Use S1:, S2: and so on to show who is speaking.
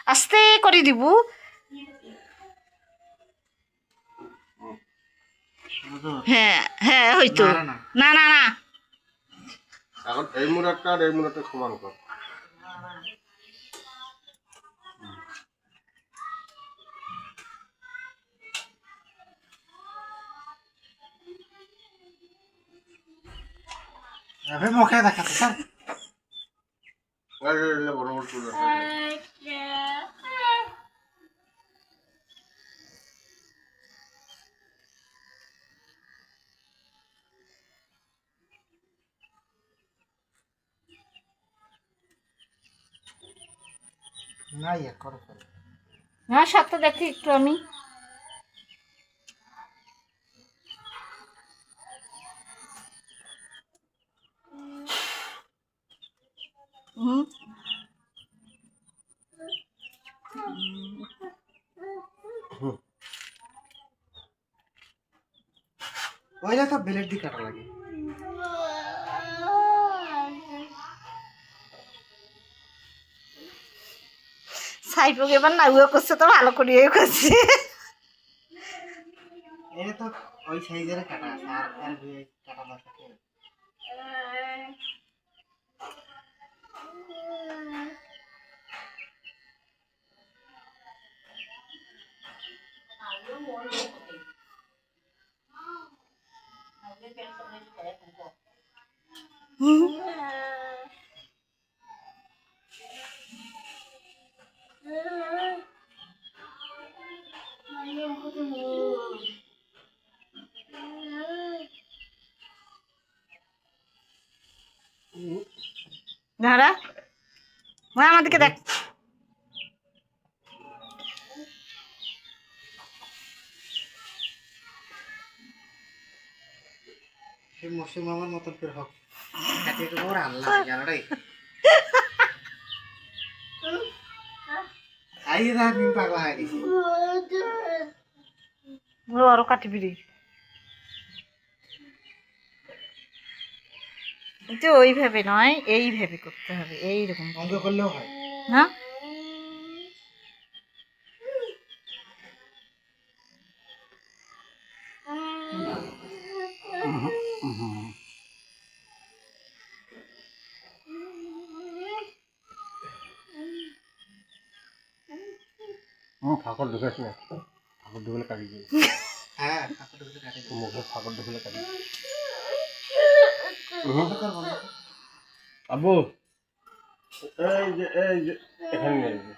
S1: আস্তে করে দিব। হ্যাঁ হ্যাঁ হয়তো। না না না
S2: এখন এই মুরাদটা আর এই মুরাদটা সমান কর।
S3: মুখে দেখাচ্ছে স্যার।
S2: বড় বড় চুল আছে।
S3: না ইয়া করো করো।
S1: আমার সাথে দেখি একটু আমি। হুম
S3: ওইটা তো বেলের দিকে কাটা লাগে।
S1: সাইফুক এবার নাউও করছে তো ভালো করিয়ে করছে।
S3: এটা তো ওই সাইজের কাটা আছে আর আর কাটা না থাকে।
S1: দাঁড়া মা আমাদেরকে দেখ।
S3: সে মৌসুম আমার মতন করে হোক কাটিয়ে তো ওর আল্লাহ জানো রে। আই রা নি পাগলা হয়ে গেছে।
S1: আরো কাটিবি রে। কিন্তু ওইভাবে নয়, এইভাবে করতে হবে, এইরকম
S3: অঙ্গ করলেও হয়
S1: না।
S2: ফাঁকর ঢুকেছে না, ফাঁকর ঢুকলে কাটি দিয়ে।
S3: হ্যাঁ কাপড় ঢুকে কাটে
S2: মুখে ফাঁকর ঢুকলে কাটি।
S3: করব না।
S2: আব্বু এই যে এখানে নিয়ে আসবে।